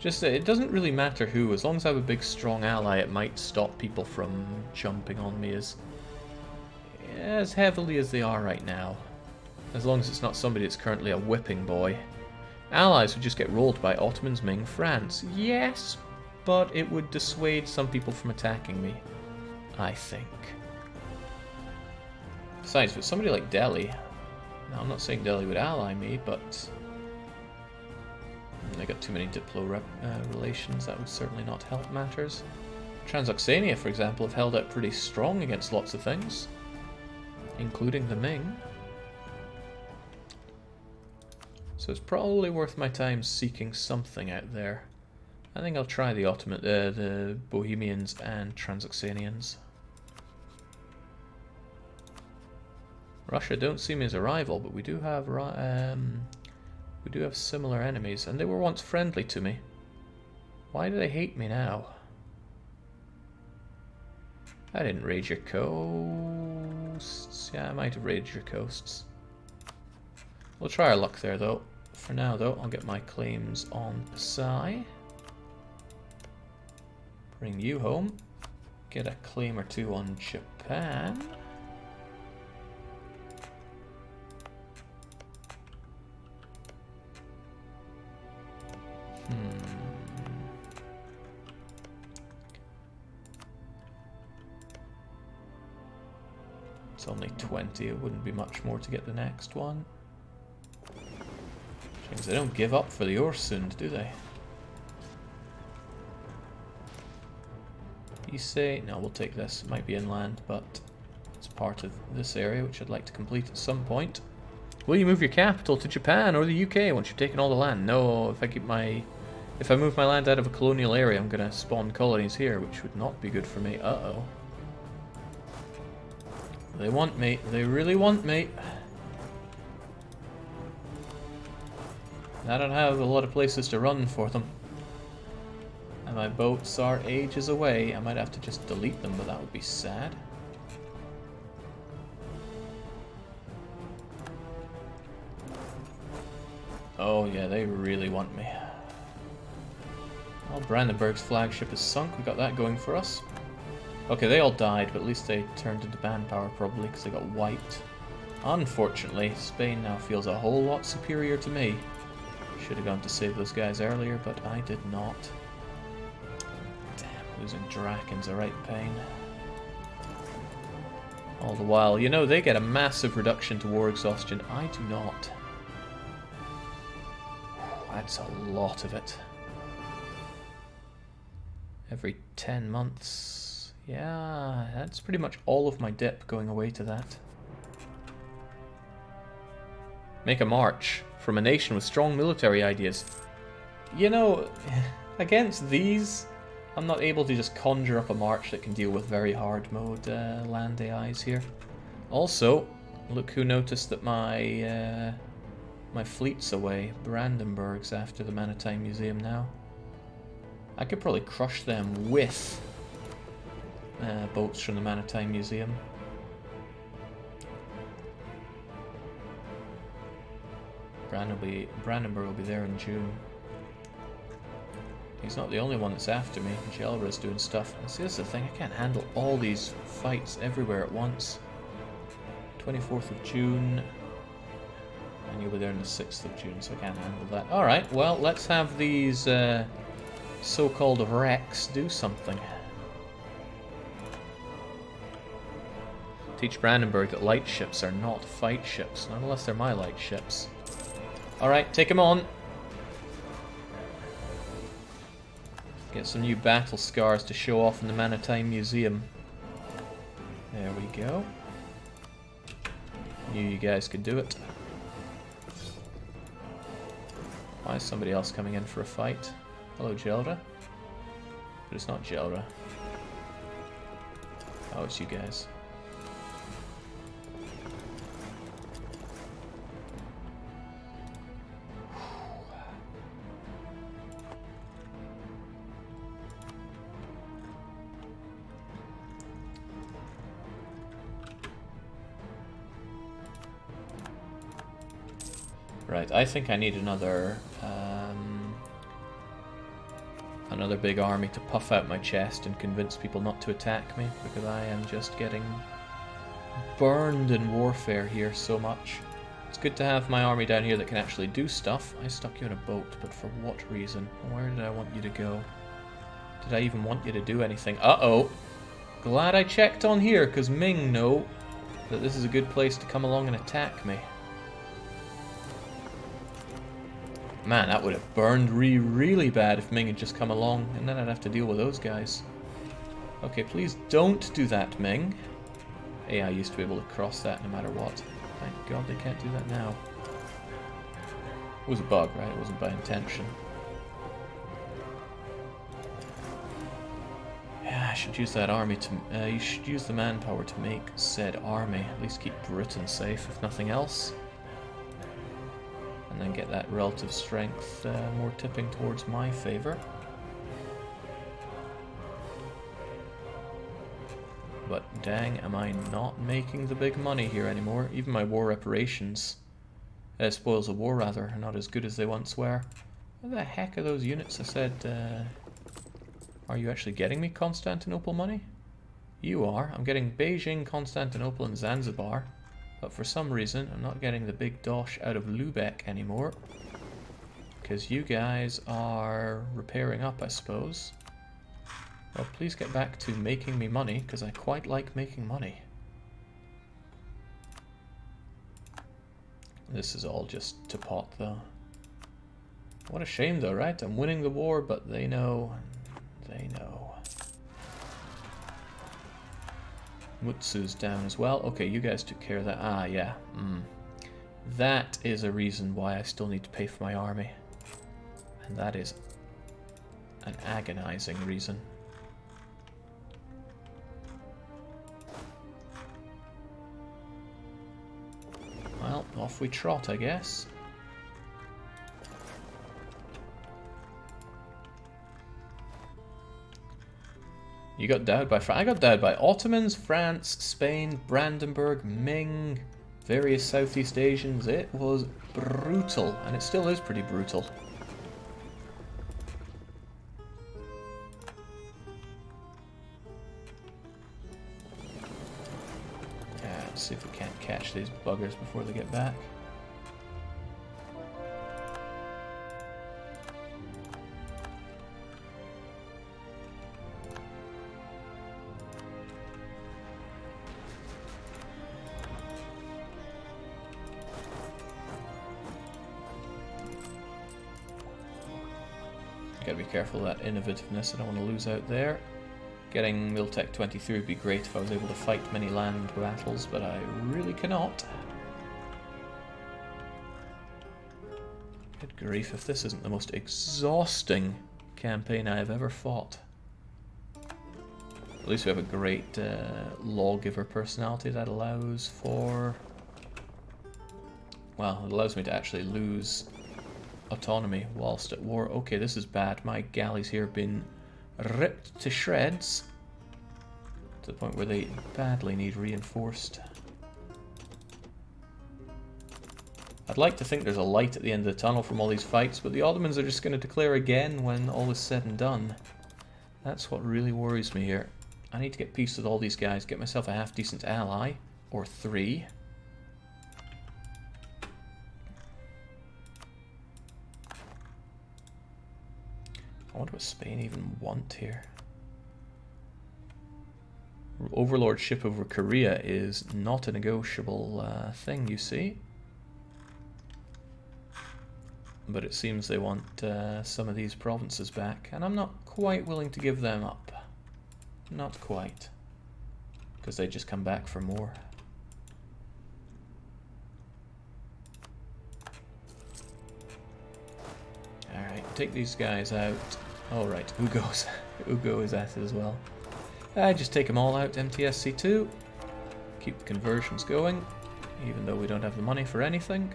Just that it doesn't really matter who, as long as I have a big strong ally, it might stop people from jumping on me as heavily as they are right now. As long as it's not somebody that's currently a whipping boy. Allies would just get rolled by Ottomans, Ming, France. Yes, but it would dissuade some people from attacking me, I think. Besides, with somebody like Delhi, now I'm not saying Delhi would ally me, but they got too many diplo relations. That would certainly not help matters. Transoxania, for example, have held out pretty strong against lots of things, including the Ming. So it's probably worth my time seeking something out there. I think I'll try the Ottoman, the Bohemians and Transoxanians. Russia don't see me as a rival, but we do have similar enemies, and they were once friendly to me. Why do they hate me now? I didn't raid your coasts. Yeah, I might have raided your coasts. We'll try our luck there, though. For now, though, I'll get my claims on Pasai. Bring you home. Get a claim or two on Japan. It's only 20, it wouldn't be much more to get the next one. They don't give up for the Orsund, do they? You say, no, we'll take this. It might be inland, but it's part of this area, which I'd like to complete at some point. Will you move your capital to Japan or the UK once you've taken all the land? No, if I move my land out of a colonial area, I'm gonna spawn colonies here, which would not be good for me. Uh-oh. They want me. They really want me. I don't have a lot of places to run for them. And my boats are ages away. I might have to just delete them, but that would be sad. Oh yeah, they really want me. Well, Brandenburg's flagship is sunk. We got that going for us. Okay, they all died, but at least they turned into manpower probably because they got wiped. Unfortunately, Spain now feels a whole lot superior to me. Should have gone to save those guys earlier, but I did not. Damn, losing Draken's a right pain. All the while, you know, they get a massive reduction to war exhaustion. I do not. That's a lot of it. Every 10 months. Yeah, that's pretty much all of my dip going away to that. Make a march from a nation with strong military ideas. You know, against these, I'm not able to just conjure up a march that can deal with very hard mode land AIs here. Also, look who noticed that my my fleet's away. Brandenburg's after the Maritime Museum now. I could probably crush them with boats from the Maritime Museum. Brandenburg will be there in June. He's not the only one that's after me. Gelra's doing stuff. And see, that's the thing. I can't handle all these fights everywhere at once. 24th of June. And you'll be there on the 6th of June, so I can't handle that. Alright, well, let's have these so-called wrecks do something. Teach Brandenburg that light ships are not fight ships. Not unless they're my light ships. Alright, take him on. Get some new battle scars to show off in the Maritime Museum. There we go. Knew you guys could do it. Why is somebody else coming in for a fight? Hello, Gelra. But it's not Gelra. Oh, it's you guys. Right, I think I need another another big army to puff out my chest and convince people not to attack me, because I am just getting burned in warfare here so much. It's good to have my army down here that can actually do stuff. I stuck you in a boat, but for what reason? Where did I want you to go? Did I even want you to do anything? Uh-oh. Glad I checked on here, because Ming know that this is a good place to come along and attack me. Man, that would have burned really bad if Ming had just come along, and then I'd have to deal with those guys. Okay, please don't do that, Ming. Hey, I used to be able to cross that no matter what. Thank God they can't do that now. It was a bug, right? It wasn't by intention. Yeah, I should use that army to... you should use the manpower to make said army. At least keep Britain safe, if nothing else. And then get that relative strength more tipping towards my favor. But dang, am I not making the big money here anymore. Even my war reparations, spoils of war rather, are not as good as they once were. What the heck are those units? I said, are you actually getting me Constantinople money? You are. I'm getting Beijing, Constantinople, and Zanzibar. But for some reason, I'm not getting the big dosh out of Lübeck anymore. Because you guys are repairing up, I suppose. Well, please get back to making me money, because I quite like making money. This is all just to pot, though. What a shame, though, right? I'm winning the war, but they know. They know. Mutsu's down as well. Okay, you guys took care of that. Ah, yeah. That is a reason why I still need to pay for my army. And that is an agonizing reason. Well, off we trot, I guess. You got dowed by I got dowed by Ottomans, France, Spain, Brandenburg, Ming, various Southeast Asians. It was brutal, and it still is pretty brutal. Let's see if we can't catch these buggers before they get back. Gotta be careful of that innovativeness. I don't want to lose out there. Getting Miltech 23 would be great if I was able to fight many land battles, but I really cannot. Good grief, if this isn't the most exhausting campaign I have ever fought. At least we have a great lawgiver personality that allows for... Well, it allows me to actually lose autonomy whilst at war. Okay, this is bad. My galleys here have been ripped to shreds to the point where they badly need reinforced. I'd like to think there's a light at the end of the tunnel from all these fights, but the Ottomans are just going to declare again when all is said and done. That's what really worries me here. I need to get peace with all these guys, get myself a half-decent ally, or 3. I wonder what Spain even want here. Overlordship over Korea is not a negotiable thing, you see. But it seems they want some of these provinces back, and I'm not quite willing to give them up. Not quite. Because they just come back for more. Alright, take these guys out. Alright, Ugo is at it as well. Just take them all out, MTSC2. Keep the conversions going, even though we don't have the money for anything.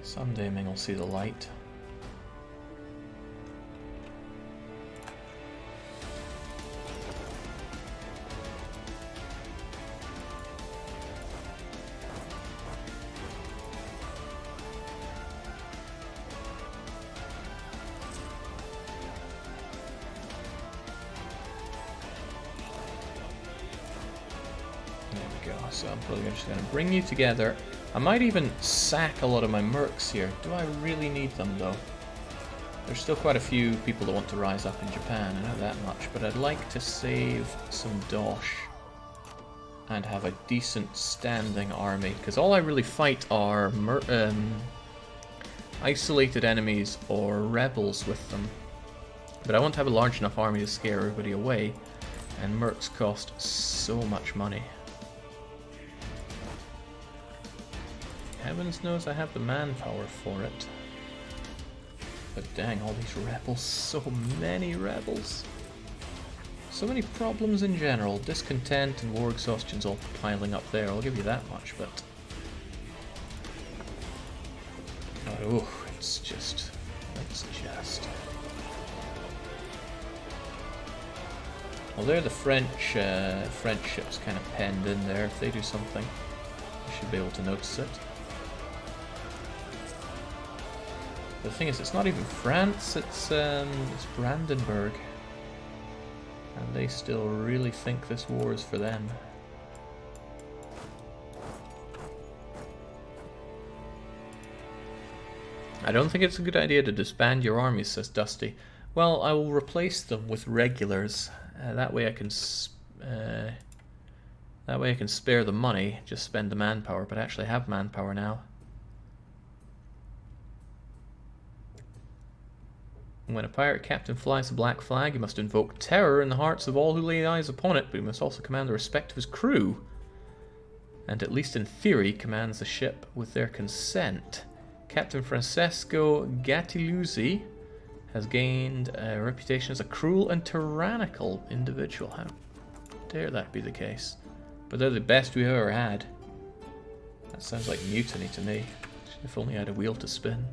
Someday Ming will see the light. go. So I'm probably just going to bring you together. I might even sack a lot of my mercs here. Do I really need them, though? There's still quite a few people that want to rise up in Japan, I know that much, but I'd like to save some dosh and have a decent standing army, because all I really fight are isolated enemies or rebels with them. But I want to have a large enough army to scare everybody away, and mercs cost so much money. Heavens knows I have the manpower for it. But dang, all these rebels, so many rebels. So many problems in general. Discontent and war exhaustion's all piling up there, I'll give you that much, but... oh, it's just... Well, they're the French ships kind of penned in there. If they do something, I should be able to notice it. The thing is, it's not even France, it's Brandenburg. And they still really think this war is for them. I don't think it's a good idea to disband your armies, says Dusty. Well, I will replace them with regulars. That way I can spare the money, just spend the manpower, but I actually have manpower now. When a pirate captain flies a black flag, he must invoke terror in the hearts of all who lay eyes upon it, but he must also command the respect of his crew, and at least in theory commands the ship with their consent. Captain Francesco Gattiluzzi has gained a reputation as a cruel and tyrannical individual. How dare that be the case? But they're the best we've ever had. That sounds like mutiny to me. If only I had a wheel to spin.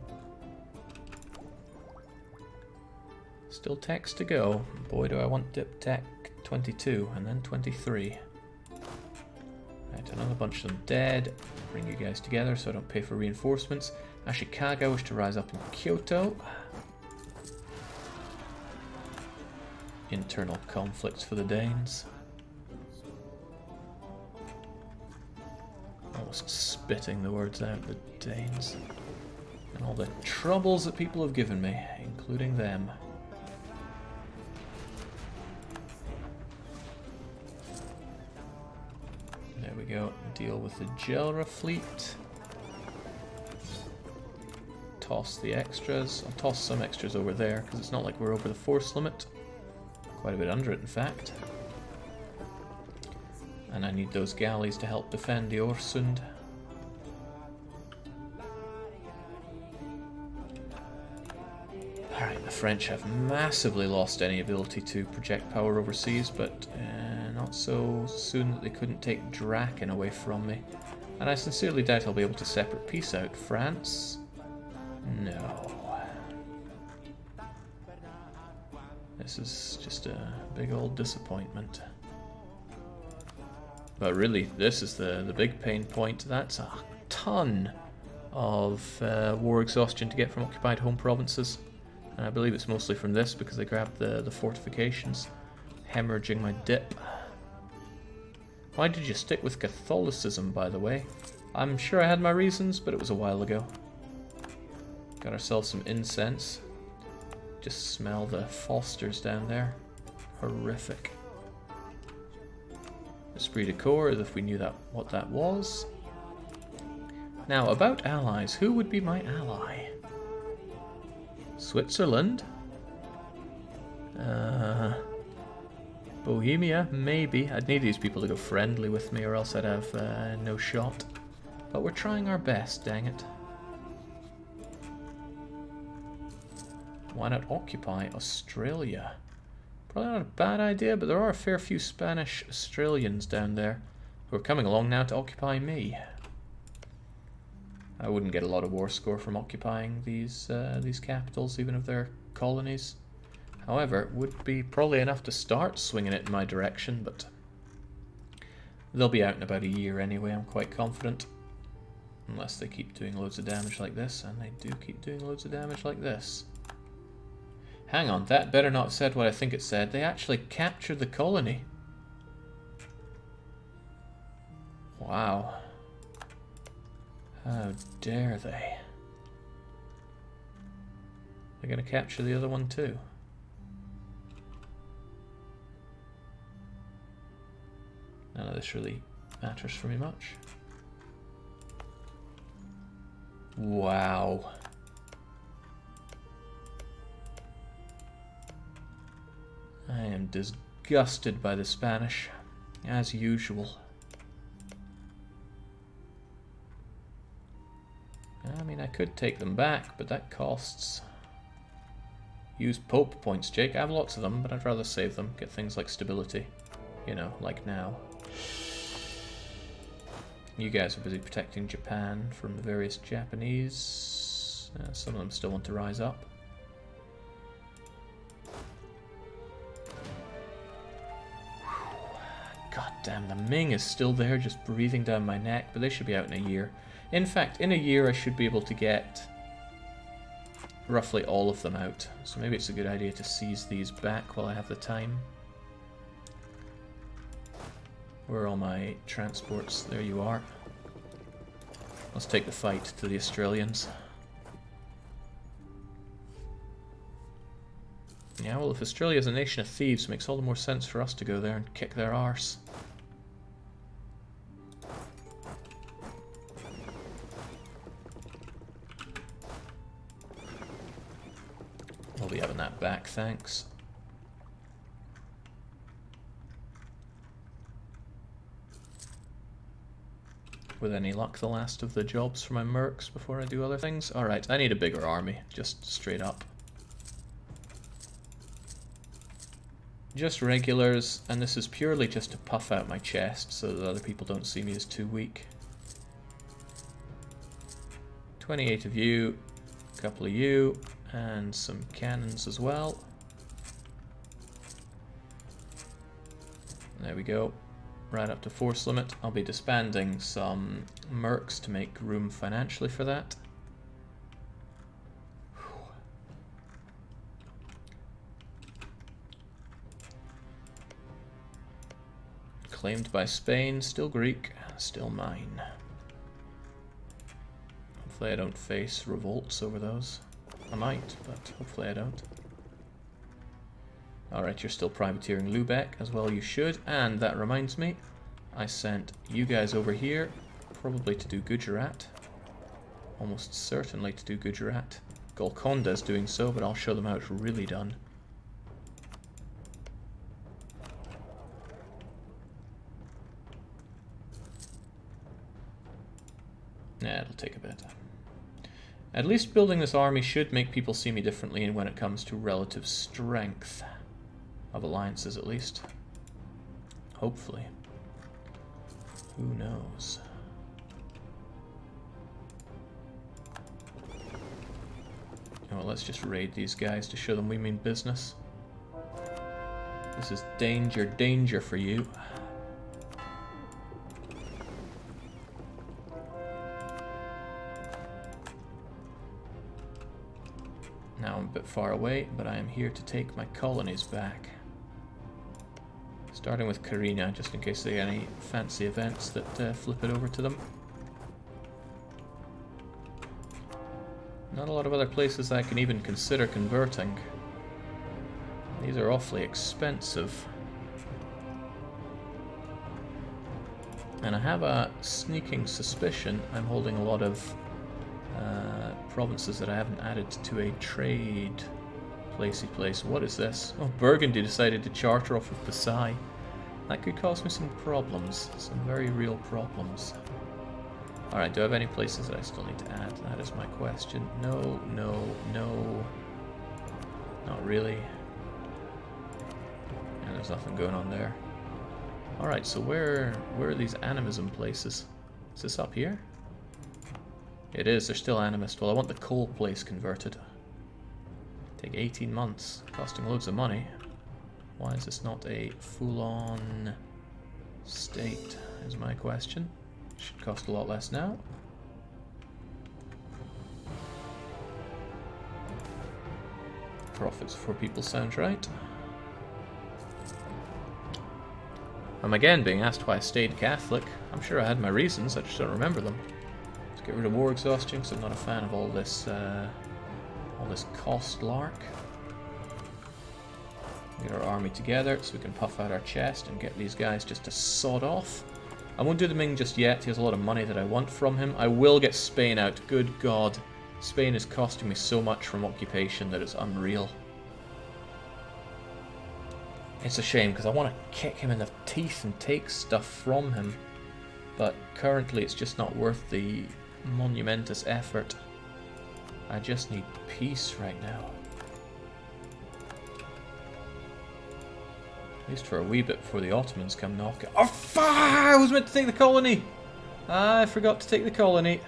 Still techs to go. Boy, do I want dip tech 22 and then 23. Right, another bunch of them dead. Bring you guys together so I don't pay for reinforcements. Ashikaga wish to rise up in Kyoto. Internal conflicts for the Danes. Almost spitting the words out, the Danes. And all the troubles that people have given me, including them. There we go. Deal with the Jelra fleet. Toss the extras. I'll toss some extras over there because it's not like we're over the force limit. Quite a bit under it, in fact. And I need those galleys to help defend the Øresund. Alright, the French have massively lost any ability to project power overseas, but not so soon that they couldn't take Draken away from me. And I sincerely doubt I'll be able to separate peace out. France? No. This is just a big old disappointment. But really, this is the big pain point. That's a ton of war exhaustion to get from occupied home provinces. And I believe it's mostly from this because they grabbed the fortifications. Hemorrhaging my dip. Why did you stick with Catholicism, by the way? I'm sure I had my reasons, but it was a while ago. Got ourselves some incense. Just smell the Fosters down there. Horrific. Esprit de corps, as if we knew what that was. Now, about allies. Who would be my ally? Switzerland? Bohemia? Maybe. I'd need these people to go friendly with me or else I'd have no shot. But we're trying our best, dang it. Why not occupy Australia? Probably not a bad idea, but there are a fair few Spanish Australians down there who are coming along now to occupy me. I wouldn't get a lot of war score from occupying these capitals, even if they're colonies. However, it would be probably enough to start swinging it in my direction, but they'll be out in about a year anyway, I'm quite confident. Unless they keep doing loads of damage like this, and they do keep doing loads of damage like this. Hang on, that better not have said what I think it said. They actually captured the colony. Wow. How dare they? They're going to capture the other one too. None of this really matters for me much. Wow. I am disgusted by the Spanish, as usual. I mean, I could take them back, but that costs. Use Pope points, Jake. I have lots of them, but I'd rather save them. Get things like stability. You know, like now. You guys are busy protecting Japan from the various Japanese. Some of them still want to rise up. God damn, the Ming is still there, just breathing down my neck, but they should be out in a year. In fact, in a year I should be able to get roughly all of them out. So maybe it's a good idea to seize these back while I have the time. Where are all my transports? There you are. Let's take the fight to the Australians. Yeah, well, if Australia is a nation of thieves, it makes all the more sense for us to go there and kick their arse. We'll be having that back, thanks. With any luck, the last of the jobs for my mercs before I do other things. Alright, I need a bigger army, just straight up. Just regulars, and this is purely just to puff out my chest so that other people don't see me as too weak. 28 of you, a couple of you, and some cannons as well. There we go. Right up to force limit. I'll be disbanding some mercs to make room financially for that. Claimed by Spain, still Greek, still mine. Hopefully I don't face revolts over those. I might, but hopefully I don't. Alright, you're still privateering Lubeck, as well you should, and that reminds me, I sent you guys over here, probably to do Gujarat. Almost certainly to do Gujarat. Golconda's doing so, but I'll show them how it's really done. Yeah, it'll take a bit. At least building this army should make people see me differently when it comes to relative strength. Of alliances, at least. Hopefully. Who knows? Oh, well, let's just raid these guys to show them we mean business. This is danger, danger for you. Now I'm a bit far away, but I am here to take my colonies back. Starting with Carina, just in case there are any fancy events that flip it over to them. Not a lot of other places I can even consider converting. These are awfully expensive. And I have a sneaking suspicion I'm holding a lot of provinces that I haven't added to a trade placey place. What is this? Oh, Burgundy decided to charter off with Versailles. That could cause me some problems, some very real problems. Alright, do I have any places that I still need to add? That is my question. No, no, no. Not really. And there's nothing going on there. Alright, so where are these animism places? Is this up here? It is, they're still animist. Well, I want the coal place converted. Take 18 months, costing loads of money. Why is this not a full-on state, is my question. Should cost a lot less now. Profits for people sounds right. I'm again being asked why I stayed Catholic. I'm sure I had my reasons, I just don't remember them. Let's get rid of war exhaustion, because I'm not a fan of all this cost lark. Get our army together so we can puff out our chest and get these guys just to sod off. I won't do the Ming just yet. He has a lot of money that I want from him. I will get Spain out. Good God. Spain is costing me so much from occupation that it's unreal. It's a shame because I want to kick him in the teeth and take stuff from him. But currently it's just not worth the monumentous effort. I just need peace right now. At least for a wee bit before the Ottomans come knocking. Oh, fuck! I was meant to take the colony! I forgot to take the colony.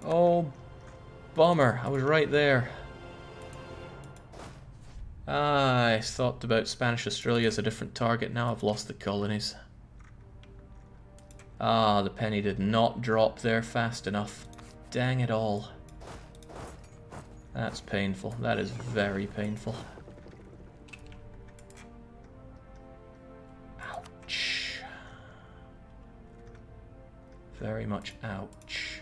Oh, bummer. I was right there. I thought about Spanish Australia as a different target. Now I've lost the colonies. Ah, the penny did not drop there fast enough. Dang it all. That's painful. That is very painful. Ouch. Very much ouch.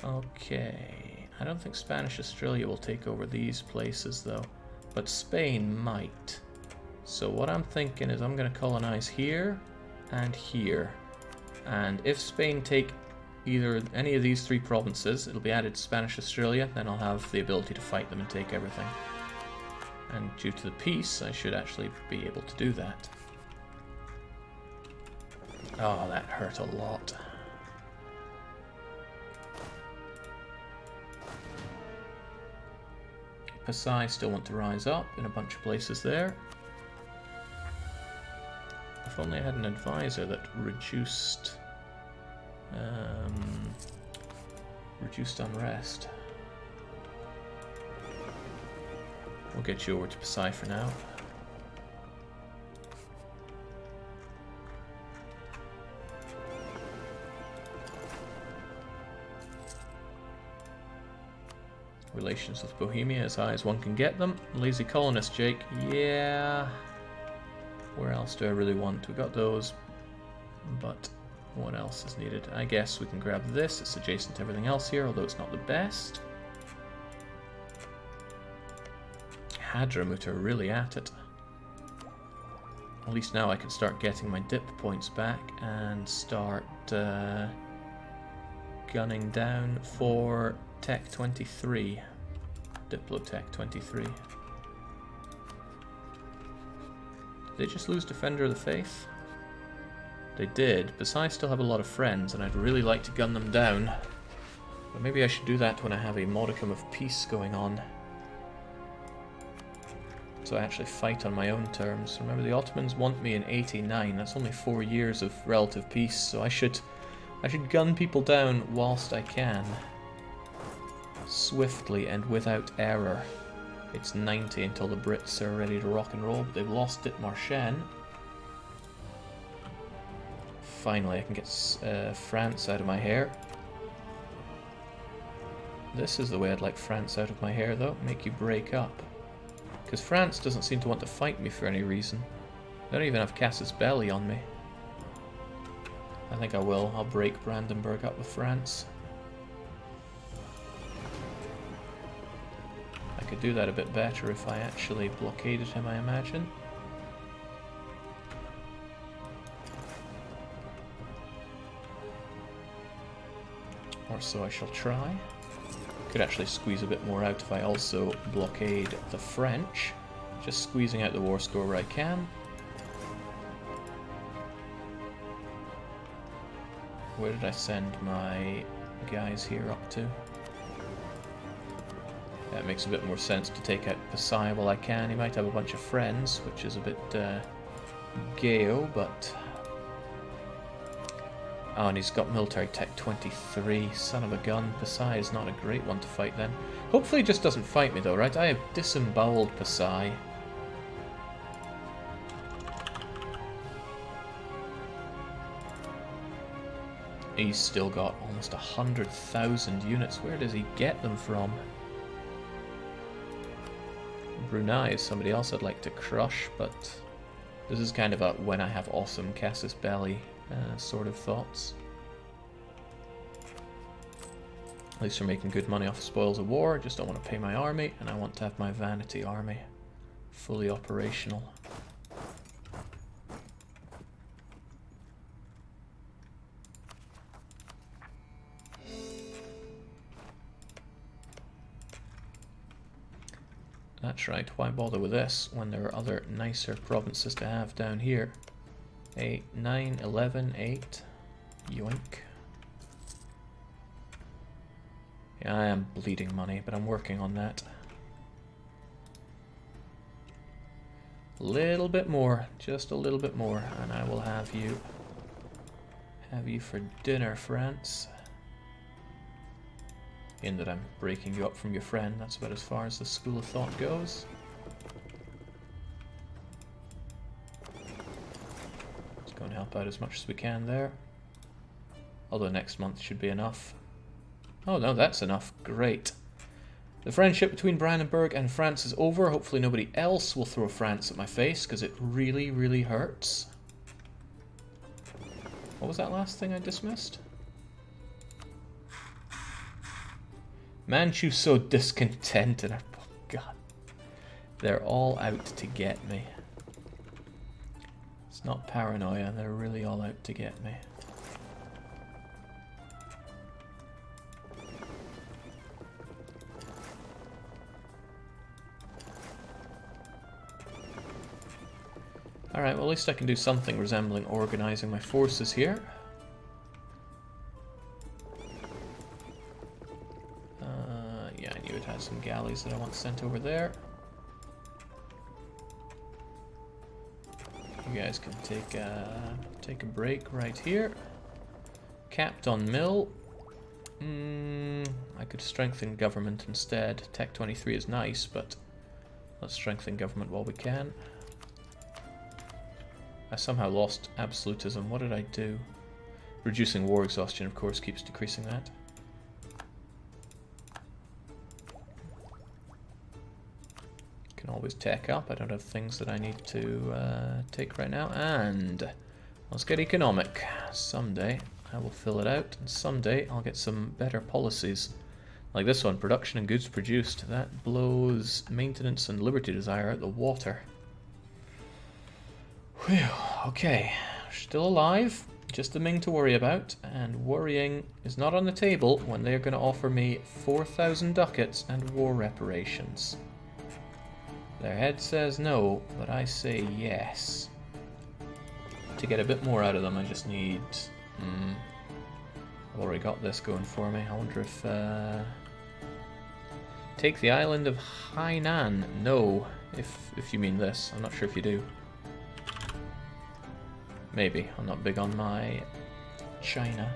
Okay. I don't think Spanish Australia will take over these places though. But Spain might. So what I'm thinking is I'm going to colonize here and here. And if Spain take either any of these three provinces, it'll be added to Spanish Australia, then I'll have the ability to fight them and take everything. And due to the peace, I should actually be able to do that. Oh, that hurt a lot. Pasai still want to rise up in a bunch of places there. If only I had an advisor that reduced unrest. We'll get you over to Pasai for now. Relations with Bohemia as high as one can get them. Lazy colonist, Jake. Yeah. Where else do I really want? We got those, but what else is needed? I guess we can grab this. It's adjacent to everything else here, although it's not the best. Hadramut are really at it. At least now I can start getting my dip points back and start gunning down for Tech 23. Diplotech 23. Did they just lose Defender of the Faith? They did. Besides, still have a lot of friends, and I'd really like to gun them down. But maybe I should do that when I have a modicum of peace going on. So I actually fight on my own terms. Remember, the Ottomans want me in 89. That's only 4 years of relative peace, so I should gun people down whilst I can. Swiftly and without error. It's 90 until the Brits are ready to rock and roll, but they've lost it, Marchand. Finally, I can get France out of my hair. This is the way I'd like France out of my hair, though. Make you break up. Because France doesn't seem to want to fight me for any reason. They don't even have Casus Belli on me. I think I will. I'll break Brandenburg up with France. I could do that a bit better if I actually blockaded him, I imagine. Or so I shall try. Could actually squeeze a bit more out if I also blockade the French. Just squeezing out the war score where I can. Where did I send my guys here up to? Yeah, it makes a bit more sense to take out Pasai while I can. He might have a bunch of friends, which is a bit gayo, but... Oh, and he's got military tech 23. Son of a gun. Pasai is not a great one to fight then. Hopefully he just doesn't fight me though, right? I have disemboweled Pasai. He's still got almost 100,000 units. Where does he get them from? Brunei is somebody else I'd like to crush, but This is kind of a when I have awesome casus belli sort of thoughts. At least we're making good money off the spoils of war. I just don't want to pay my army, and I want to have my vanity army fully operational. That's right, why bother with this when there are other nicer provinces to have down here? 8, 9, 11, 8. Yoink. Yeah, I am bleeding money, but I'm working on that. A little bit more, just a little bit more, and I will have you for dinner, France. In that I'm breaking you up from your friend, that's about as far as the school of thought goes. Let's go and help out as much as we can there. Although next month should be enough. Oh no, that's enough. Great. The friendship between Brandenburg and France is over. Hopefully nobody else will throw France at my face, because it really, really hurts. What was that last thing I dismissed? Manchu's so discontented. Oh god. They're all out to get me. It's not paranoia, they're really all out to get me. Alright, well at least I can do something resembling organizing my forces here. Yeah, I knew it had some galleys that I want sent over there. You guys can take a break right here. Capped on mill. I could strengthen government instead. Tech 23 is nice, but let's strengthen government while we can. I somehow lost absolutism. What did I do? Reducing war exhaustion, of course, keeps decreasing that. Can always tech up. I don't have things that I need to take right now. And let's get economic. Someday I will fill it out, and someday I'll get some better policies. Like this one, production and goods produced. That blows maintenance and liberty desire out the water. Whew, okay. Still alive. Just the Ming to worry about. And worrying is not on the table when they're going to offer me 4,000 ducats and war reparations. Their head says no, but I say yes. To get a bit more out of them, I just need... I've already got this going for me. I wonder if... Take the island of Hainan. No, if you mean this. I'm not sure if you do. Maybe. I'm not big on my China.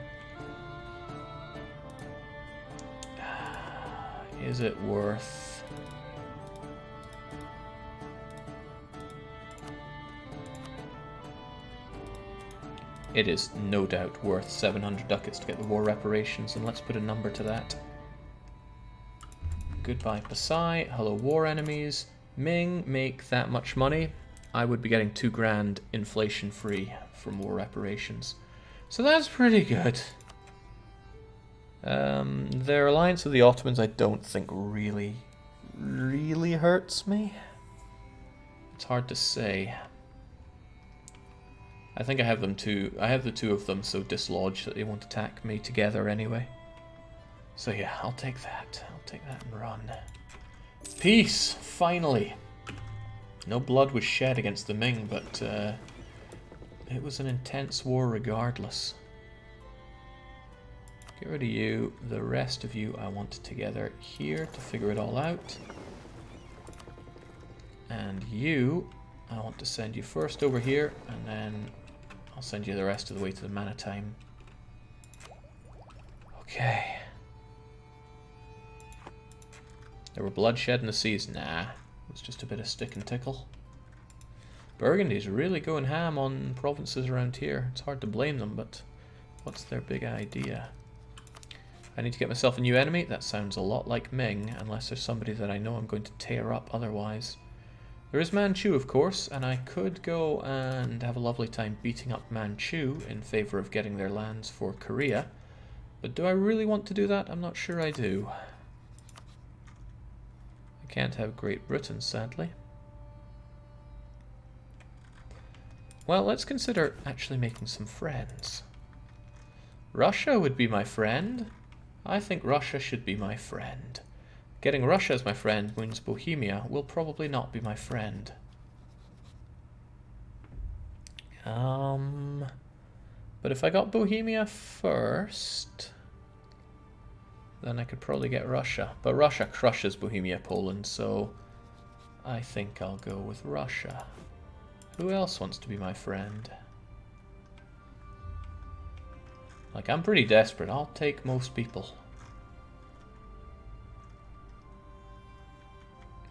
Is it worth... It is no doubt worth 700 ducats to get the war reparations, and let's put a number to that. Goodbye Pasai, hello war enemies. Ming make that much money. I would be getting 2 grand inflation free from war reparations. So that's pretty good. Their alliance with the Ottomans I don't think really hurts me. It's hard to say. I think I have them too. I have the 2 of them so dislodged that they won't attack me together anyway. So yeah, I'll take that. I'll take that and run. Peace, finally. No blood was shed against the Ming, but it was an intense war regardless. Get rid of you. The rest of you I want together here to figure it all out. And you, I want to send you first over here, and then I'll send you the rest of the way to the Maritime. Okay. There were bloodshed in the seas. Nah, it was just a bit of stick and tickle. Burgundy's really going ham on provinces around here. It's hard to blame them, but what's their big idea? I need to get myself a new enemy. That sounds a lot like Ming, unless there's somebody that I know I'm going to tear up otherwise. There is Manchu, of course, and I could go and have a lovely time beating up Manchu in favour of getting their lands for Korea. But do I really want to do that? I'm not sure I do. I can't have Great Britain, sadly. Well, let's consider actually making some friends. Russia would be my friend. I think Russia should be my friend. Getting Russia as my friend means Bohemia will probably not be my friend. But if I got Bohemia first, then I could probably get Russia. But Russia crushes Bohemia, Poland, so I think I'll go with Russia. Who else wants to be my friend? Like, I'm pretty desperate. I'll take most people.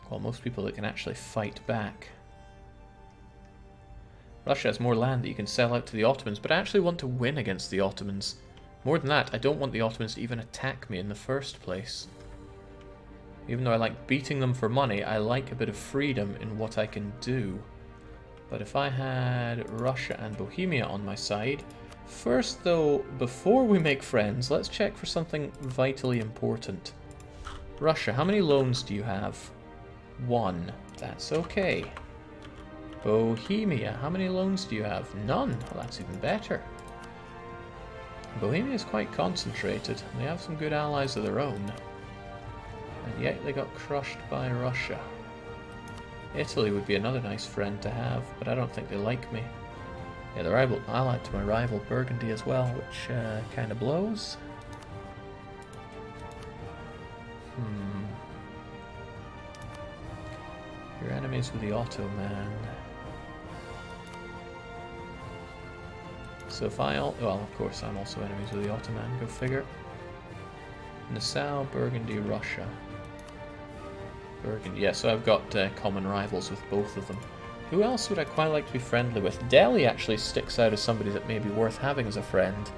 Well, most people that can actually fight back. Russia has more land that you can sell out to the Ottomans, but I actually want to win against the Ottomans. More than that, I don't want the Ottomans to even attack me in the first place. Even though I like beating them for money, I like a bit of freedom in what I can do. But if I had Russia and Bohemia on my side... First, though, before we make friends, let's check for something vitally important. Russia, how many loans do you have? 1. That's okay. Bohemia, how many loans do you have? None. Well, that's even better. Bohemia is quite concentrated. They have some good allies of their own. And yet they got crushed by Russia. Italy would be another nice friend to have, but I don't think they like me. Yeah, they're allied to my rival Burgundy as well, which kind of blows. You're enemies with the Ottoman. So if well, of course I'm also enemies with the Ottoman, go figure. Nassau, Burgundy, Russia. Burgundy, yeah, so I've got common rivals with both of them. Who else would I quite like to be friendly with? Delhi actually sticks out as somebody that may be worth having as a friend.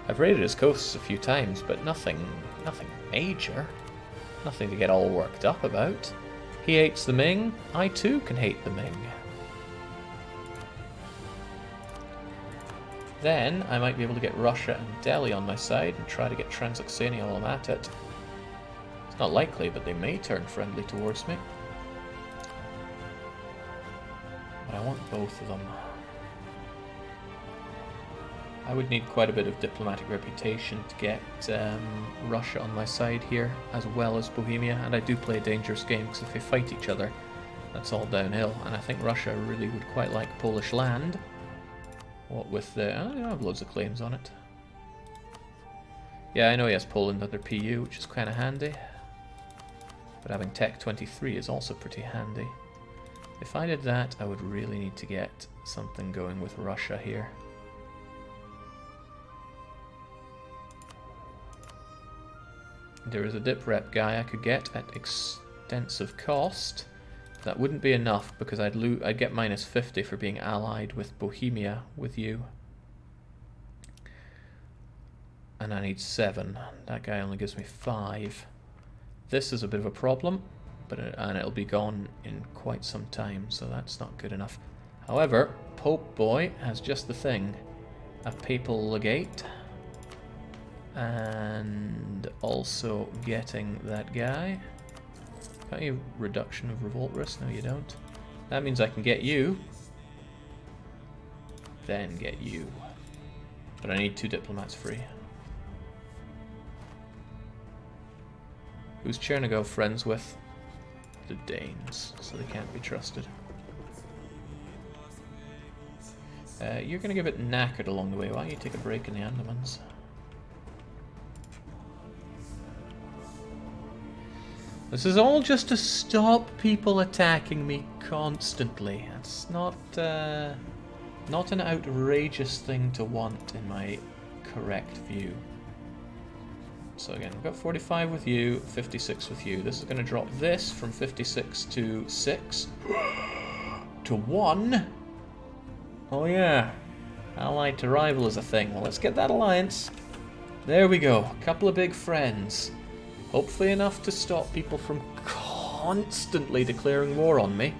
I've raided his coasts a few times, but nothing major. Nothing to get all worked up about. He hates the Ming. I too can hate the Ming. Then I might be able to get Russia and Delhi on my side and try to get Transoxania while I'm at it. It's not likely, but they may turn friendly towards me. But I want both of them. I would need quite a bit of diplomatic reputation to get Russia on my side here, as well as Bohemia, and I do play a dangerous game, because if they fight each other, that's all downhill, and I think Russia really would quite like Polish land. What with the... I don't have loads of claims on it. Yeah, I know he has Poland under PU, which is kind of handy. But having Tech 23 is also pretty handy. If I did that, I would really need to get something going with Russia here. There is a dip rep guy I could get at extensive cost. That wouldn't be enough because I'd get minus 50 for being allied with Bohemia with you. And I need 7. That guy only gives me 5. This is a bit of a problem, and it'll be gone in quite some time, so that's not good enough. However, Pope Boy has just the thing. A papal legate. And also getting that guy. Got any reduction of revolt risk? No, you don't. That means I can get you. Then get you. But I need 2 diplomats free. Who's Chernigov friends with? The Danes, so they can't be trusted. You're going to get a bit knackered along the way. Why don't you take a break in the Andamans? This is all just to stop people attacking me constantly. It's not an outrageous thing to want in my correct view. So again, we've got 45 with you, 56 with you. This is going to drop this from 56 to 6 to 1. Oh yeah, allied to rival is a thing. Well, let's get that alliance. There we go, a couple of big friends. Hopefully enough to stop people from constantly declaring war on me.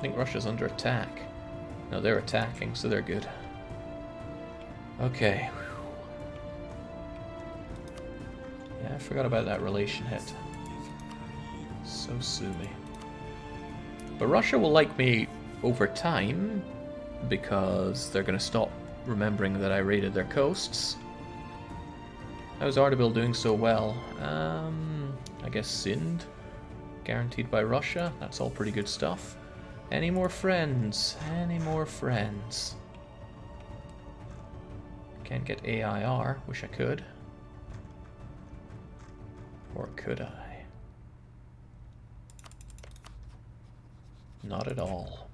I think Russia's under attack. No, they're attacking, so they're good. Okay. Yeah, I forgot about that relation hit. So sue me. But Russia will like me over time, because they're going to stop remembering that I raided their coasts. How's Ardabil doing so well? I guess Sind. Guaranteed by Russia. That's all pretty good stuff. Any more friends? Any more friends? Can't get AIR. Wish I could. Or could I? Not at all.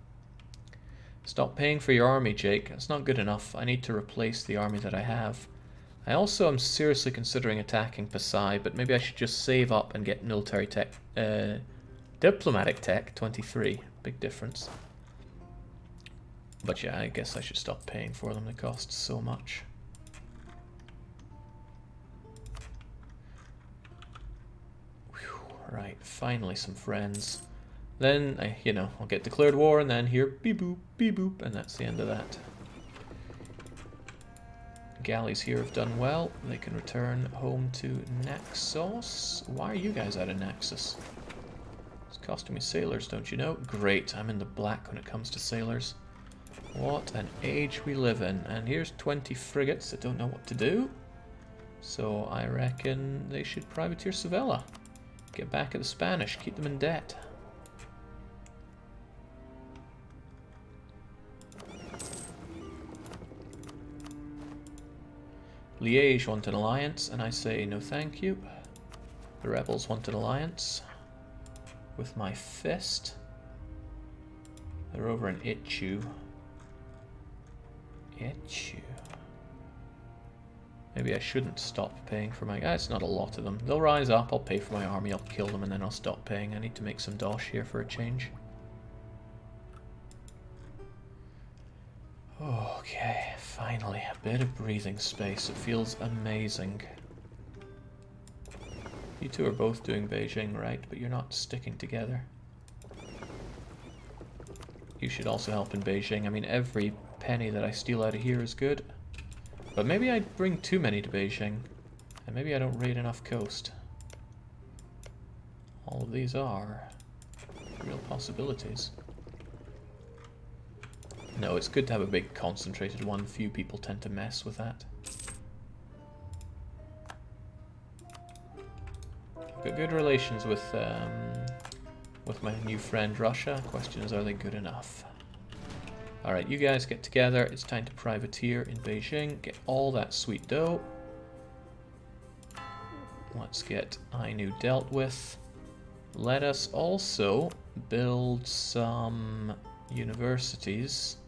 Stop paying for your army, Jake. That's not good enough. I need to replace the army that I have. I also am seriously considering attacking Pasai, but maybe I should just save up and get military tech, diplomatic tech 23. Big difference. But yeah, I guess I should stop paying for them. They cost so much. Whew, right, finally some friends. Then, I'll get declared war and then hear beep boop, and that's the end of that. Galleys here have done well. They can return home to Naxos. Why are you guys out of Naxos? It's costing me sailors, don't you know? Great, I'm in the black when it comes to sailors. What an age we live in. And here's 20 frigates that don't know what to do. So I reckon they should privateer Sevilla. Get back at the Spanish, keep them in debt. Liège want an alliance, and I say no thank you. The rebels want an alliance. With my fist. They're over in Itchu. Maybe I shouldn't stop paying for my... it's not a lot of them. They'll rise up, I'll pay for my army, I'll kill them, and then I'll stop paying. I need to make some dosh here for a change. Okay, finally, a bit of breathing space. It feels amazing. You two are both doing Beijing, right? But you're not sticking together. You should also help in Beijing. I mean, every penny that I steal out of here is good. But maybe I bring too many to Beijing. And maybe I don't raid enough coast. All of these are real possibilities. No, it's good to have a big concentrated one. Few people tend to mess with that. I've got good relations with my new friend Russia. Question is, are they good enough? Alright, you guys get together. It's time to privateer in Beijing. Get all that sweet dough. Let's get Ainu dealt with. Let us also build some universities.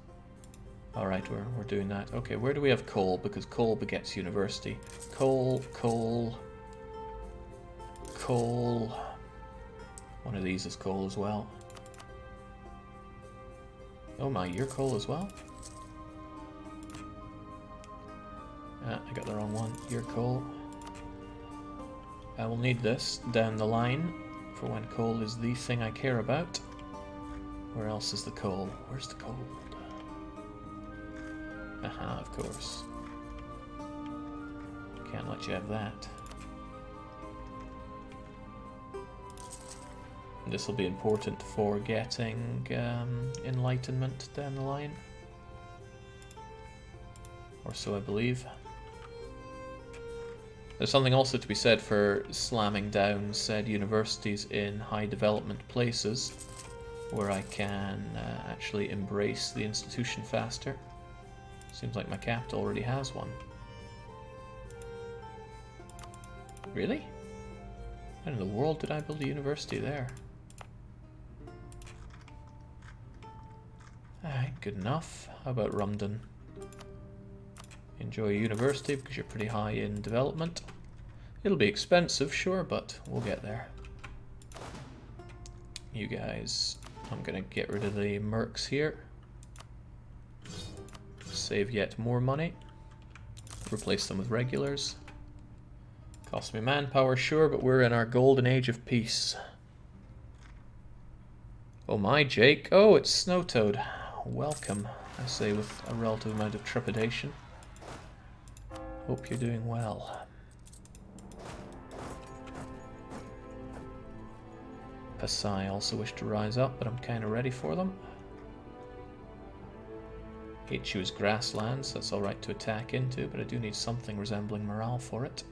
Alright, we're doing that. Okay, where do we have coal? Because coal begets university. Coal. One of these is coal as well. Oh my, you're coal as well? Ah, I got the wrong one. You're coal. I will need this down the line for when coal is the thing I care about. Where else is the coal? Where's the coal? Aha, of course. Can't let you have that. This will be important for getting enlightenment down the line. Or so I believe. There's something also to be said for slamming down said universities in high development places where I can actually embrace the institution faster. Seems like my capital already has one. Really? How in the world did I build a university there? Alright, good enough. How about Rumden? Enjoy a university because you're pretty high in development. It'll be expensive, sure, but we'll get there. You guys, I'm gonna get rid of the mercs here. Save yet more money. Replace them with regulars. Cost me manpower, sure, but we're in our golden age of peace. Oh my, Jake. Oh, it's Snow Toad. Welcome, I say with a relative amount of trepidation. Hope you're doing well. Pasai also wish to rise up, but I'm kind of ready for them. HU is grasslands, that's alright to attack into, but I do need something resembling morale for it.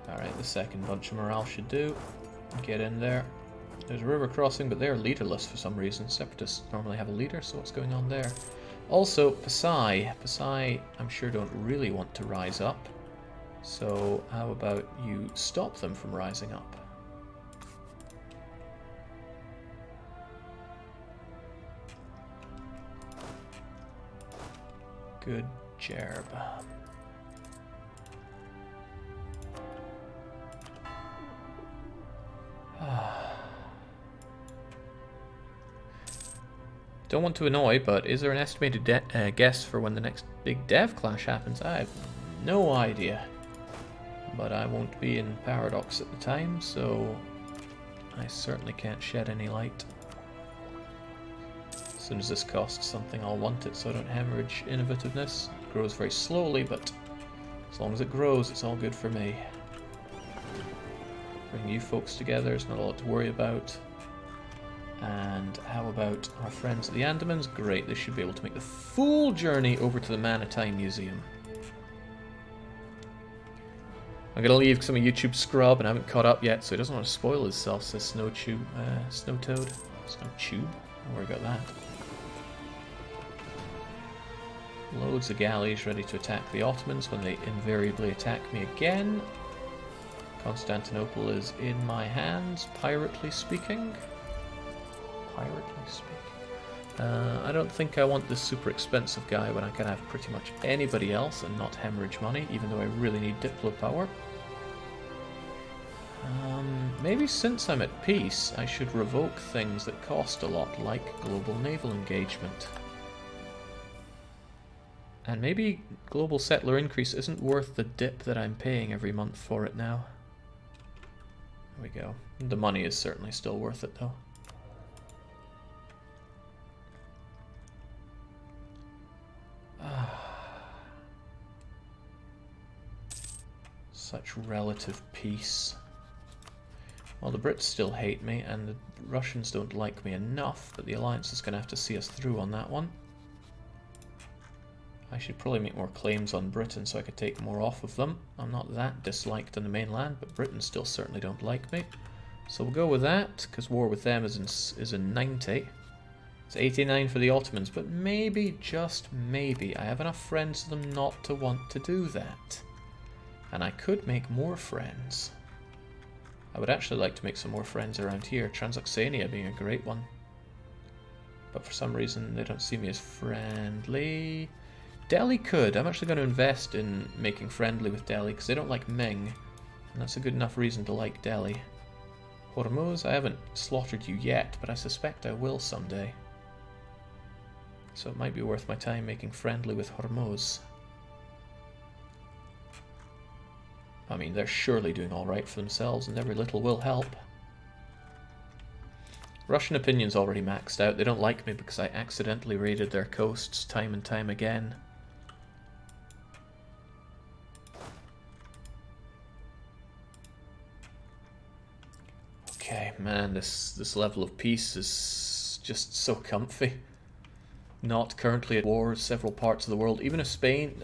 Alright, the second bunch of morale should do. Get in there. There's a river crossing, but they're leaderless for some reason. Separatists normally have a leader, so what's going on there? Also, Pasai. Pasai, I'm sure, don't really want to rise up. So how about you stop them from rising up? Good job. Don't want to annoy, but is there an estimated guess for when the next big dev clash happens? I have no idea. But I won't be in Paradox at the time, so I certainly can't shed any light. As soon as this costs something, I'll want it so I don't hemorrhage innovativeness. It grows very slowly, but as long as it grows, it's all good for me. Bring you folks together, there's not a lot to worry about. And how about our friends at the Andamans? Great, they should be able to make the full journey over to the Manitai Museum. I'm going to leave because I'm a YouTube scrub and I haven't caught up yet, so he doesn't want to spoil himself, says Snow Toad. Snow Tube? Don't worry about that. Loads of galleys ready to attack the Ottomans when they invariably attack me again. Constantinople is in my hands, pirately speaking. I don't think I want this super expensive guy when I can have pretty much anybody else and not hemorrhage money, even though I really need Diplo power. Maybe since I'm at peace, I should revoke things that cost a lot, like global naval engagement. And maybe global settler increase isn't worth the dip that I'm paying every month for it now. There we go. The money is certainly still worth it, though. Such relative peace. Well, the Brits still hate me, and the Russians don't like me enough, but the Alliance is going to have to see us through on that one. I should probably make more claims on Britain so I could take more off of them. I'm not that disliked on the mainland, but Britain still certainly don't like me. So we'll go with that, because war with them is in 90. It's 89 for the Ottomans, but maybe, just maybe, I have enough friends to them not to want to do that. And I could make more friends. I would actually like to make some more friends around here, Transoxania being a great one. But for some reason they don't see me as friendly. Delhi could. I'm actually going to invest in making friendly with Delhi because they don't like Ming. And that's a good enough reason to like Delhi. Hormuz, I haven't slaughtered you yet, but I suspect I will someday. So it might be worth my time making friendly with Hormuz. I mean, they're surely doing alright for themselves, and every little will help. Russian opinion's already maxed out. They don't like me because I accidentally raided their coasts time and time again. Okay, man, this level of peace is just so comfy. Not currently at war with several parts of the world. Even if Spain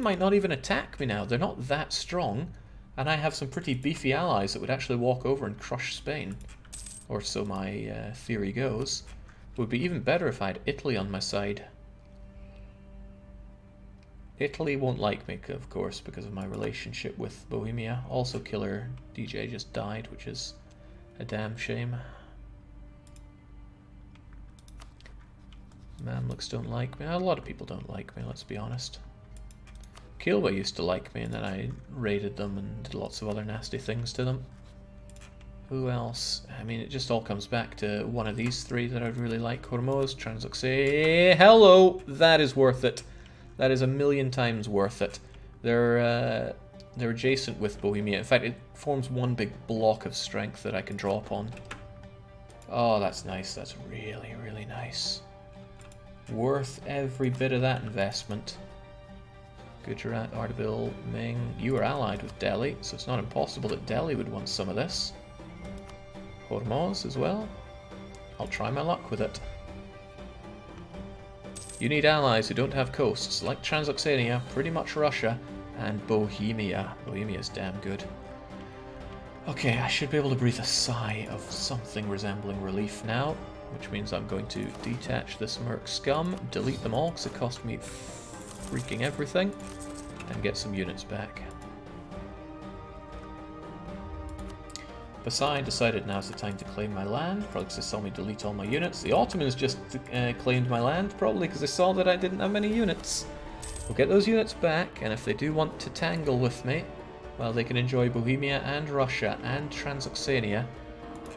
might not even attack me now. They're not that strong. And I have some pretty beefy allies that would actually walk over and crush Spain. Or so my theory goes. It would be even better if I had Italy on my side. Italy won't like me, of course, because of my relationship with Bohemia. Also, Killer DJ just died, which is a damn shame. Mamluks don't like me. A lot of people don't like me, let's be honest. Kilwa used to like me, and then I raided them and did lots of other nasty things to them. Who else? I mean, it just all comes back to one of these three that I'd really like. Hormuz, Transoxania. Hello! That is worth it. That is 1,000,000 times worth it. They're adjacent with Bohemia. In fact, it forms one big block of strength that I can draw upon. Oh, that's nice. That's really, really nice. Worth every bit of that investment. Gujarat, Ardabil, Ming. You are allied with Delhi, so it's not impossible that Delhi would want some of this. Hormuz as well. I'll try my luck with it. You need allies who don't have coasts, like Transoxania, pretty much Russia, and Bohemia. Bohemia's damn good. Okay, I should be able to breathe a sigh of something resembling relief now, which means I'm going to detach this merc scum, delete them all because it cost me freaking everything, and get some units back. Basai decided now's the time to claim my land, probably because they saw me delete all my units. The Ottomans just claimed my land, probably because they saw that I didn't have many units. We'll get those units back, and if they do want to tangle with me, well, they can enjoy Bohemia and Russia and Transoxania,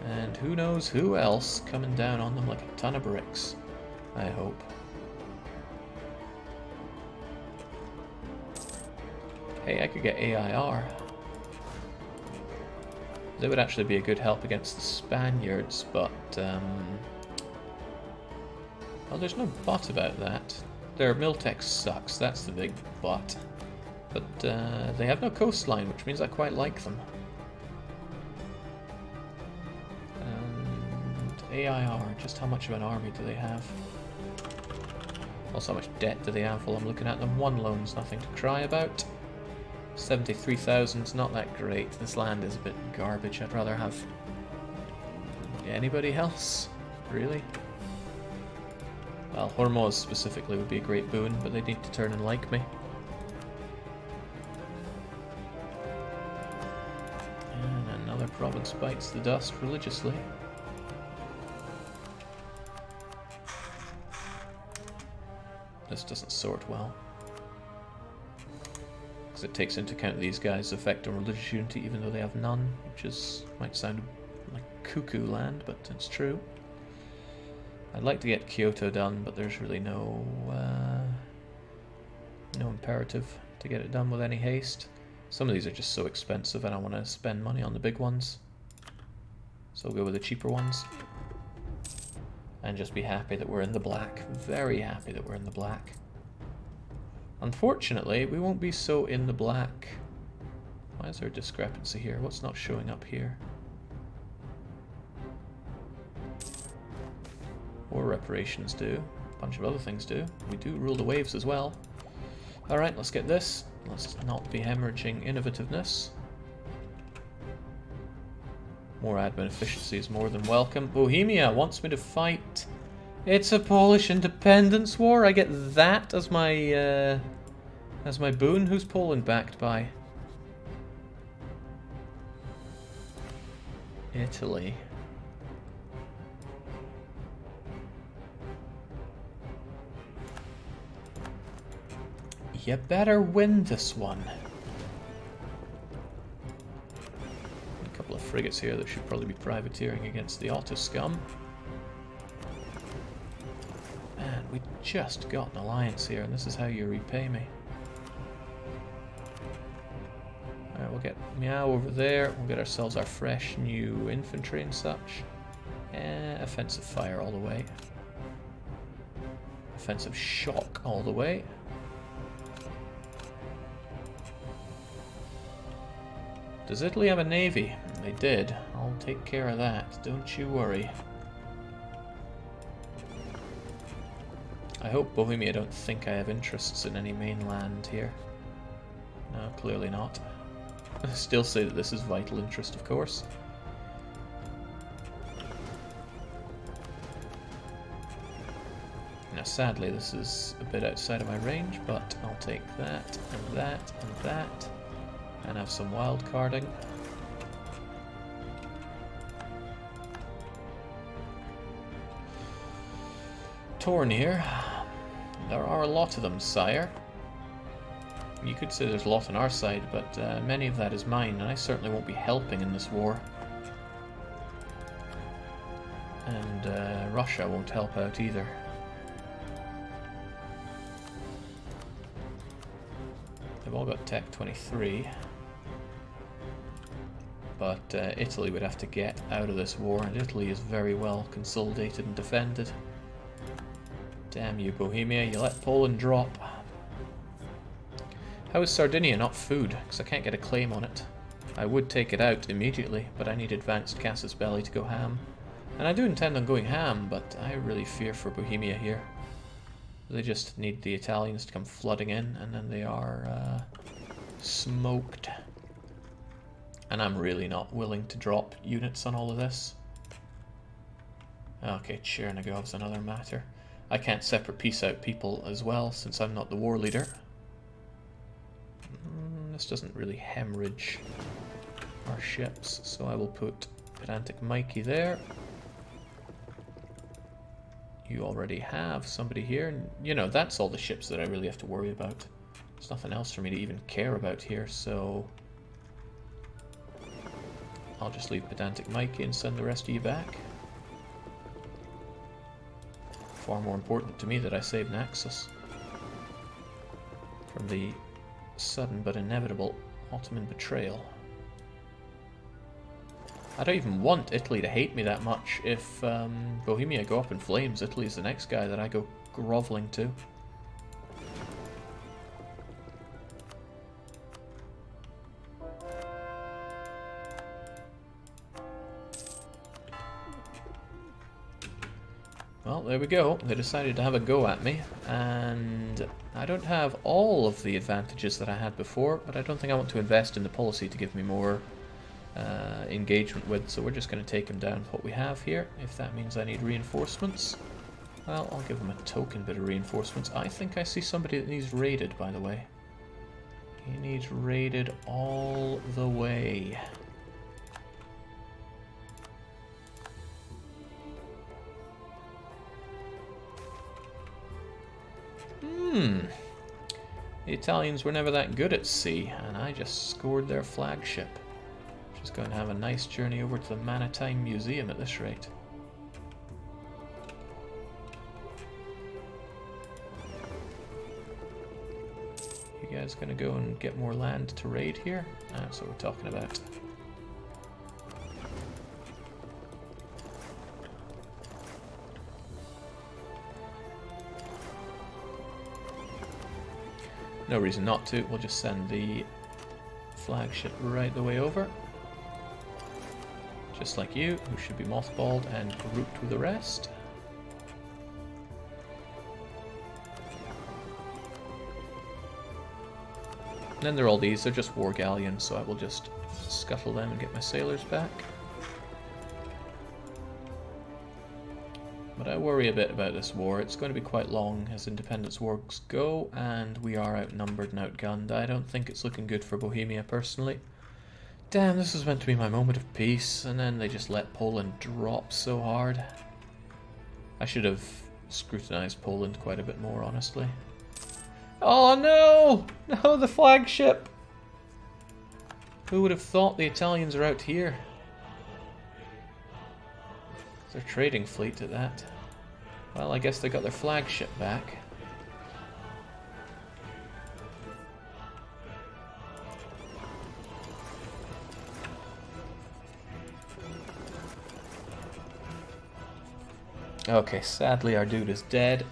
and who knows who else coming down on them like a ton of bricks, I hope. Hey, I could get AIR. They would actually be a good help against the Spaniards, but well, there's no but about that. Their Miltech sucks, that's the big but. But they have no coastline, which means I quite like them. And AIR, just how much of an army do they have? Also, how much debt do they have while I'm looking at them? One loan's nothing to cry about. 73,000's not that great. This land is a bit garbage. I'd rather have anybody else, really. Well, Hormuz specifically would be a great boon, but they need to turn and like me. And another province bites the dust religiously. This doesn't sort well. It takes into account these guys' effect on religious unity, even though they have none, which is might sound like cuckoo land, but it's true. I'd like to get Kyoto done, but there's really no imperative to get it done with any haste. Some of these are just so expensive, and I want to spend money on the big ones, so I'll go with the cheaper ones, and just be happy that we're in the black. Very happy that we're in the black. Unfortunately, we won't be so in the black. Why is there a discrepancy here? What's not showing up here? War reparations do. A bunch of other things do. We do rule the waves as well. Alright, let's get this. Let's not be hemorrhaging innovativeness. More admin efficiency is more than welcome. Bohemia wants me to fight. It's a Polish independence war. I get that as my boon. Who's Poland backed by? Italy. You better win this one. A couple of frigates here that should probably be privateering against the Otto scum. We just got an alliance here, and this is how you repay me. Alright, we'll get Meow over there. We'll get ourselves our fresh new infantry and such. Offensive fire all the way. Offensive shock all the way. Does Italy have a navy? They did. I'll take care of that. Don't you worry. I hope Bohemia don't think I have interests in any mainland here. No, clearly not. I still say that this is vital interest, of course. Now, sadly, this is a bit outside of my range, but I'll take that, and that, and that, and have some wild carding. Tornir. There are a lot of them, sire. You could say there's a lot on our side, but many of that is mine, and I certainly won't be helping in this war. And Russia won't help out either. They've all got Tech 23. But Italy would have to get out of this war, and Italy is very well consolidated and defended. Damn you, Bohemia, you let Poland drop. How is Sardinia not food? Because I can't get a claim on it. I would take it out immediately, but I need advanced casus belli to go ham. And I do intend on going ham, but I really fear for Bohemia here. They just need the Italians to come flooding in, and then they are smoked. And I'm really not willing to drop units on all of this. Okay, Chernigov's another matter. I can't separate peace out people as well, since I'm not the war leader. This doesn't really hemorrhage our ships, so I will put Pedantic Mikey there. You already have somebody here, and you know, that's all the ships that I really have to worry about. There's nothing else for me to even care about here, so I'll just leave Pedantic Mikey and send the rest of you back. Far more important to me that I save Naxos from the sudden but inevitable Ottoman betrayal. I don't even want Italy to hate me that much. If Bohemia go up in flames, Italy is the next guy that I go groveling to. Well, there we go. They decided to have a go at me, and I don't have all of the advantages that I had before, but I don't think I want to invest in the policy to give me more engagement with, so we're just going to take him down what we have here. If that means I need reinforcements, well, I'll give him a token bit of reinforcements. I think I see somebody that needs raided, by the way. He needs raided all the way. The Italians were never that good at sea, and I just scored their flagship. Just going to have a nice journey over to the Maritime Museum at this rate. You guys gonna go and get more land to raid here? That's what we're talking about. No reason not to. We'll just send the flagship right the way over. Just like you, who should be mothballed and grouped with the rest. And then there are all these. They're just war galleons, so I will just scuttle them and get my sailors back. But I worry a bit about this war. It's going to be quite long as independence wars go, and we are outnumbered and outgunned. I don't think it's looking good for Bohemia, personally. Damn, this was meant to be my moment of peace, and then they just let Poland drop so hard. I should have scrutinized Poland quite a bit more, honestly. Oh no! No, the flagship! Who would have thought the Italians are out here? Their trading fleet at that. Well, I guess they got their flagship back. Okay, sadly our dude is dead.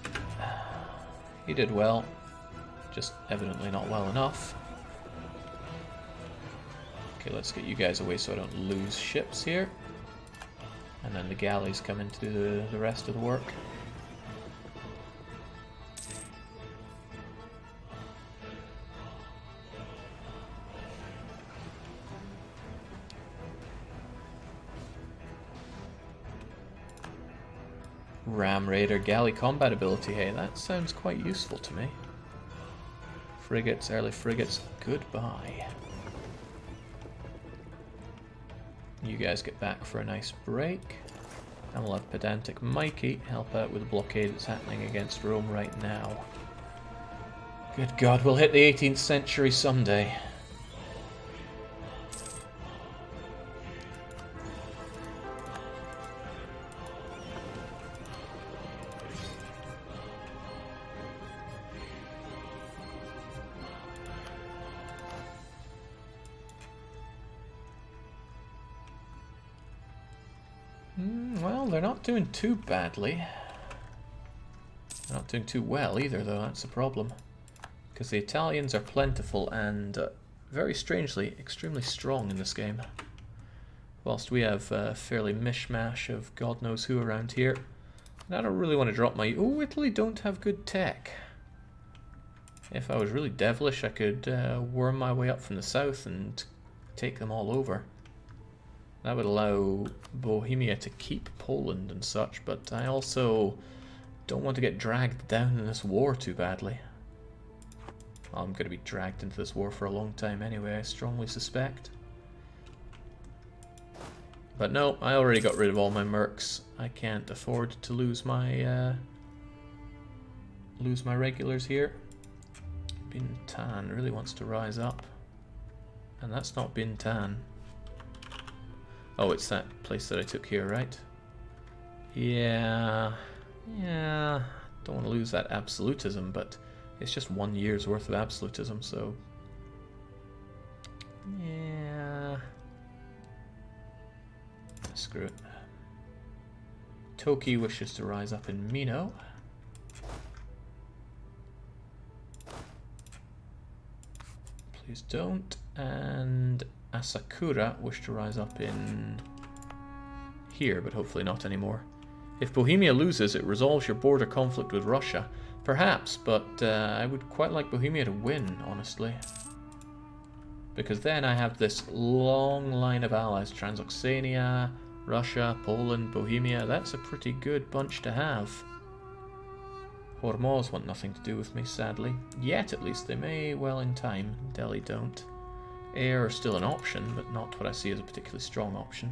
He did well, just evidently not well enough. Okay, let's get you guys away so I don't lose ships here. And then the galleys come in to do the rest of the work. Ram Raider galley combat ability, hey, that sounds quite useful to me. Frigates, early frigates, goodbye. You guys get back for a nice break. And we'll have Pedantic Mikey help out with the blockade that's happening against Rome right now. Good God, we'll hit the 18th century someday. Well, they're not doing too badly. They're not doing too well either, though. That's the problem. Because the Italians are plentiful and, very strangely, extremely strong in this game. Whilst we have a fairly mishmash of God knows who around here. And I don't really want to drop my... Oh, Italy don't have good tech. If I was really devilish, I could worm my way up from the south and take them all over. That would allow Bohemia to keep Poland and such, but I also don't want to get dragged down in this war too badly. I'm going to be dragged into this war for a long time anyway, I strongly suspect. But no, I already got rid of all my mercs. I can't afford to lose my regulars here. Bintan really wants to rise up. And that's not Bintan. Oh, it's that place that I took here, right? Yeah. Don't want to lose that absolutism, but it's just 1 year's worth of absolutism, so... yeah... screw it. Toki wishes to rise up in Mino. Please don't. And Asakura wish to rise up in here, but hopefully not anymore. If Bohemia loses, it resolves your border conflict with Russia. Perhaps, but I would quite like Bohemia to win, honestly. Because then I have this long line of allies. Transoxania, Russia, Poland, Bohemia. That's a pretty good bunch to have. Hormuz want nothing to do with me, sadly. Yet, at least. They may well in time. Delhi don't. Air are still an option, but not what I see as a particularly strong option.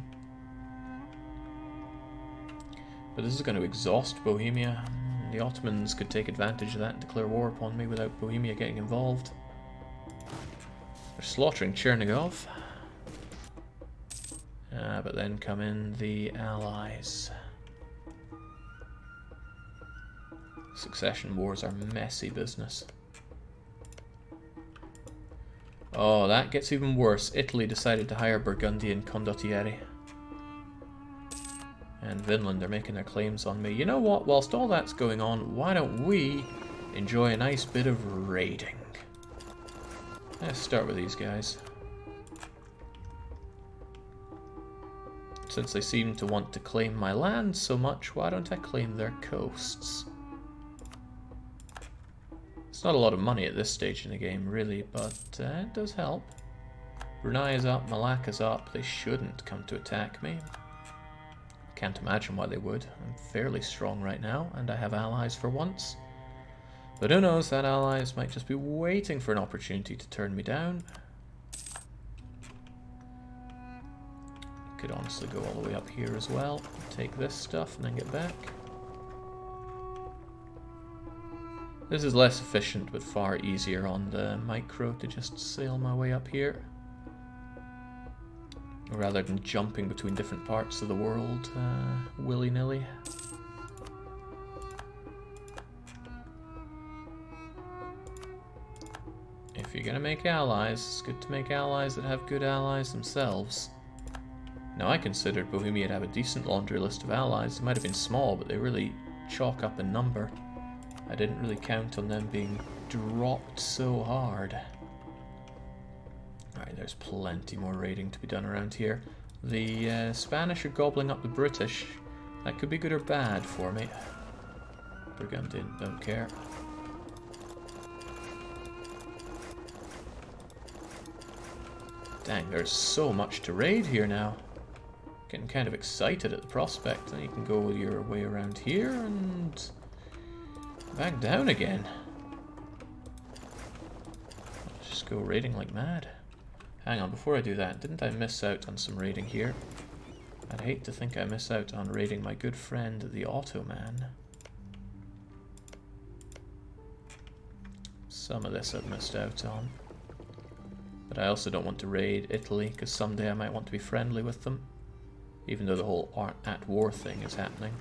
But this is going to exhaust Bohemia. The Ottomans could take advantage of that and declare war upon me without Bohemia getting involved. They're slaughtering Chernigov. But then come in the Allies. Succession wars are messy business. Oh, that gets even worse. Italy decided to hire Burgundian condottieri. And Vinland are making their claims on me. You know what? Whilst all that's going on, why don't we enjoy a nice bit of raiding? Let's start with these guys. Since they seem to want to claim my land so much, why don't I claim their coasts? It's not a lot of money at this stage in the game, really, but it does help. Brunei is up, Malacca's up. They shouldn't come to attack me. Can't imagine why they would. I'm fairly strong right now, and I have allies for once. But who knows, that allies might just be waiting for an opportunity to turn me down. Could honestly go all the way up here as well. Take this stuff and then get back. This is less efficient, but far easier on the micro to just sail my way up here. Rather than jumping between different parts of the world willy-nilly. If you're gonna make allies, it's good to make allies that have good allies themselves. Now, I considered Bohemia to have a decent laundry list of allies. They might have been small, but they really chalk up in number. I didn't really count on them being dropped so hard. Alright, there's plenty more raiding to be done around here. The Spanish are gobbling up the British. That could be good or bad for me. Burgundian, don't care. Dang, there's so much to raid here now. Getting kind of excited at the prospect. Then you can go your way around here and back down again. Let's just go raiding like mad. Hang on, before I do that, didn't I miss out on some raiding here? I'd hate to think I miss out on raiding my good friend, the Ottoman. Some of this I've missed out on. But I also don't want to raid Italy, because someday I might want to be friendly with them. Even though the whole at war thing is happening.